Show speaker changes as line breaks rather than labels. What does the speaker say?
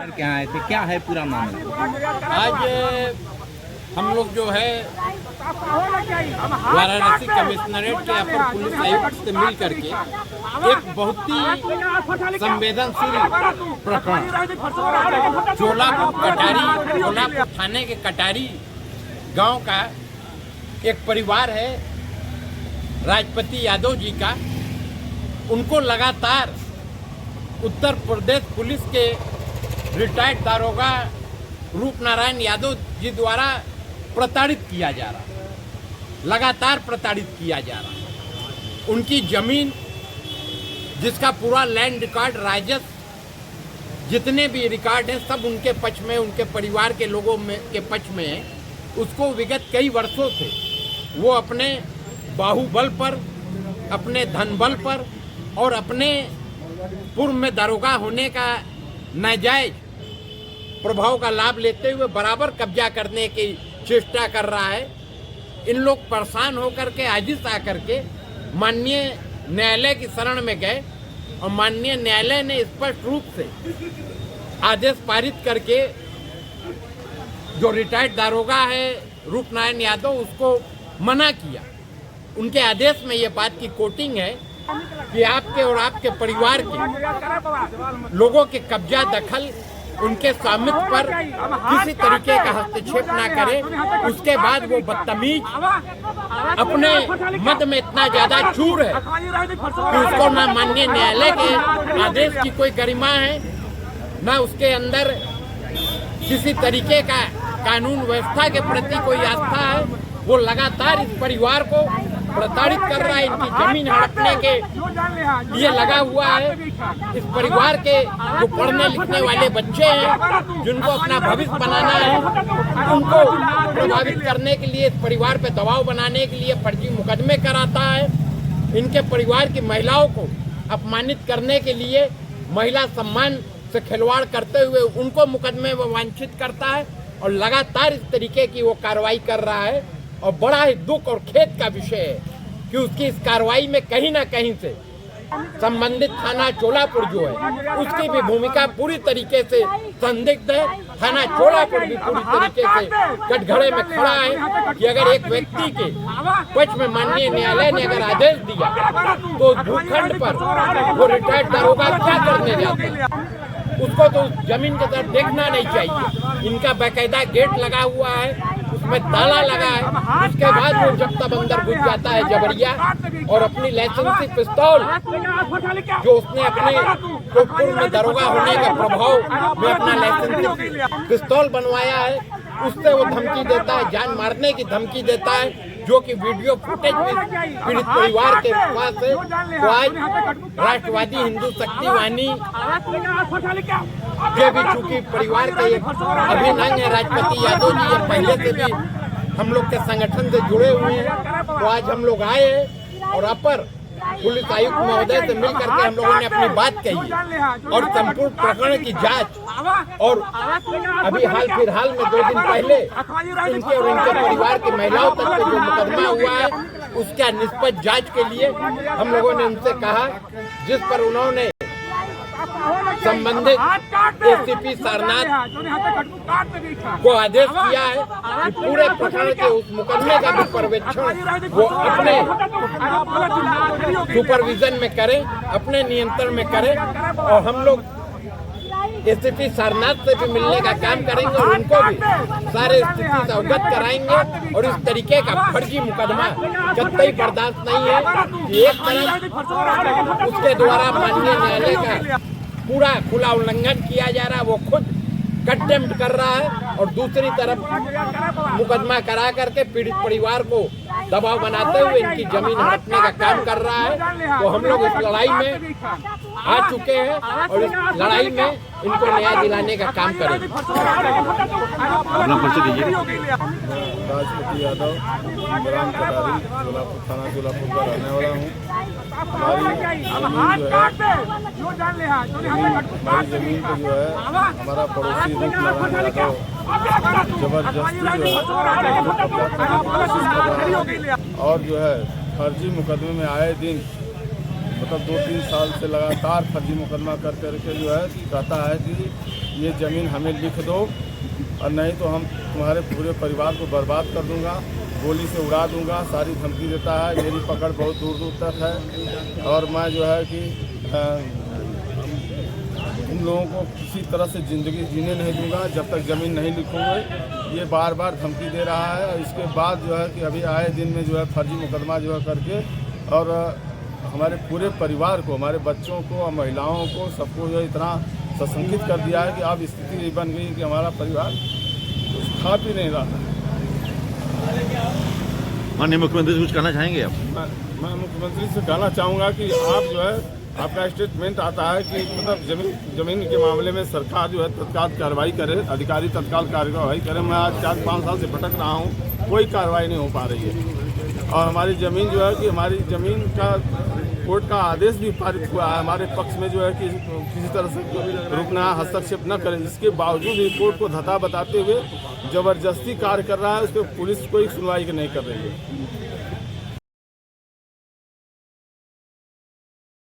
क्या आए थे, क्या है पूरा मामला?
आज हम लोग जो है वाराणसी कमिश्नरेट के अपर पुलिस आयुक्त से मिल करके एक बहुत ही संवेदनशील प्रकरण चोलापुर थाने के कटारी गांव का एक परिवार है राजपति यादव जी का। उनको लगातार उत्तर प्रदेश पुलिस के रिटायर्ड दारोगा रूपनारायण यादव जी द्वारा प्रताड़ित किया जा रहा, लगातार प्रताड़ित किया जा रहा। उनकी जमीन जिसका पूरा लैंड रिकॉर्ड राजस्व जितने भी रिकॉर्ड हैं सब उनके पक्ष में, उनके परिवार के लोगों में के पक्ष में है। उसको विगत कई वर्षों से वो अपने बाहुबल पर, अपने धनबल पर और अपने पूर्व में दारोगा होने का नाजायज प्रभाव का लाभ लेते हुए बराबर कब्जा करने की चेष्टा कर रहा है। इन लोग परेशान होकर के आजिज आकर के माननीय न्यायालय की शरण में गए और माननीय न्यायालय ने स्पष्ट रूप से आदेश पारित करके जो रिटायर्ड दारोगा है रूपनारायण यादव उसको मना किया। उनके आदेश में ये बात की कोटिंग है कि आपके और आपके परिवार के लोगों के कब्जा दखल, उनके स्वामित्व पर किसी तरीके का हस्तक्षेप ना करे। उसके बाद वो बदतमीज अपने मद में इतना ज्यादा चूर है कि उसको ना माननीय न्यायालय के आदेश की कोई गरिमा है, ना उसके अंदर किसी तरीके का कानून व्यवस्था के प्रति कोई आस्था है। वो लगातार इस परिवार को प्रताड़ित कर रहा है, इनकी जमीन हड़पने के लिए लगा हुआ है। इस परिवार के जो पढ़ने लिखने वाले बच्चे हैं, जिनको अपना भविष्य बनाना है, उनको प्रभावित करने के लिए, इस परिवार पे दबाव बनाने के लिए फर्जी मुकदमे कराता है। इनके परिवार की महिलाओं को अपमानित करने के लिए, महिला सम्मान से खिलवाड़ करते हुए उनको मुकदमे में वांछित करता है और लगातार इस तरीके की वो कार्रवाई कर रहा है। और बड़ा ही दुख और खेद का विषय है कि उसकी इस कार्रवाई में कहीं ना कहीं से संबंधित थाना चोलापुर जो है उसकी भी भूमिका पूरी तरीके से संदिग्ध है। थाना चोलापुर भी पूरी तरीके से कटघरे में खड़ा है कि अगर एक व्यक्ति के पक्ष में माननीय न्यायालय ने अगर आदेश दिया तो भूखंड पर वो रिटायर्ड दारोगा क्या करने जाते हैं, उसको तो जमीन की तरफ देखना नहीं चाहिए। इनका बाकायदा गेट लगा हुआ है, उसमें ताला लगा है। उसके बाद वो जब तक अंदर घुस जाता है जबरिया और अपनी लाइसेंसी पिस्तौल जो उसने अपने पूर्व में दारोगा होने के प्रभाव में अपना लाइसेंसी पिस्तौल बनवाया है, उससे वो धमकी देता है, जान मारने की धमकी देता है, जो कि वीडियो फुटेज भी पीड़ित परिवार के पास है। तो आज राष्ट्रवादी हिंदू शक्ति वाहिनी ये भी चूंकि परिवार के अभिन्न अंग है राजपति यादव जी, ये पहले से भी हम लोग के संगठन से जुड़े हुए हैं। तो आज हम लोग आए हैं और अपर पुलिस आयुक्त महोदय से मिल करके हम लोगों ने अपनी बात कही और संपूर्ण प्रकरण की जांच और अभी फिलहाल में 2 दिन पहले इनके और इनके परिवार की महिलाओं तक जो मुकदमा हुआ है उसका निष्पक्ष जांच के लिए हम लोगों ने उनसे कहा, जिस पर उन्होंने संबंधित एसीपी सारनाथ को आदेश दिया है कि पूरे प्रकरण के उस मुकदमे का भी पर्यवेक्षण वो अपने सुपरविजन में करें, अपने नियंत्रण में करें। और हम लोग एसीपी सारनाथ से भी मिलने का काम करेंगे और उनको भी सारे स्थिति से अवगत कराएंगे। और इस तरीके का फर्जी मुकदमा कतई बर्दाश्त नहीं है कि एक तरफ उसके द्वारा माननीय न्यायालय का पूरा खुला उल्लंघन किया जा रहा है, वो खुद कंटेम्प्ट कर रहा है, और दूसरी तरफ मुकदमा करा करके पीड़ित परिवार को दबाव बनाते हुए इनकी जमीन हड़पने का काम कर रहा है। तो हम लोग इस लड़ाई में आ चुके हैं और इस लड़ाई में इनको न्याय दिलाने का काम करेंगे।
अपना परिचय दीजिए।
राजपति यादव, ग्राम कटारी, चोलापुर थाना चोलापुर का रहने वाला हूँ। हमारी जमीन पे जो है हमारा पड़ोसी रूपनारायण यादव जबरदस्ती जो है और जो है फर्जी मुकदमे में आए दिन मतलब 2-3 साल से लगातार फर्जी मुकदमा कर करके जो है कहता है कि ये ज़मीन हमें लिख दो और नहीं तो हम तुम्हारे पूरे परिवार को बर्बाद कर दूंगा, गोली से उड़ा दूंगा, सारी धमकी देता है। मेरी पकड़ बहुत दूर दूर तक है और मैं जो है कि इन लोगों को किसी तरह से ज़िंदगी जीने नहीं दूंगा जब तक ज़मीन नहीं लिखूंगे। ये बार बार धमकी दे रहा है और इसके बाद जो है कि अभी आए दिन में जो है फर्जी मुकदमा जो है करके और हमारे पूरे परिवार को, हमारे बच्चों को और महिलाओं को, सबको जो इतना सशंकित कर दिया है कि अब स्थिति बन गई कि हमारा परिवार कुछ खा पी नहीं रहा है।
माननीय मुख्यमंत्री से कुछ कहना चाहेंगे आप?
मैं मुख्यमंत्री से कहना चाहूँगा कि आप जो है आपका स्टेटमेंट आता है कि मतलब जमीन के मामले में सरकार जो है तत्काल कार्रवाई करे, अधिकारी तत्काल कार्रवाई करे। मैं आज 4-5 साल से भटक रहा हूँ, कोई कार्रवाई नहीं हो पा रही है और हमारी ज़मीन जो है कि हमारी ज़मीन का कोर्ट का आदेश भी पारित हुआ है हमारे पक्ष में जो है कि किसी तरह से रुकना, हस्तक्षेप न करें। इसके बावजूद भी कोर्ट को धता बताते हुए ज़बरदस्ती कार्य कर रहा है, उस पर पुलिस कोई सुनवाई नहीं कर रही है।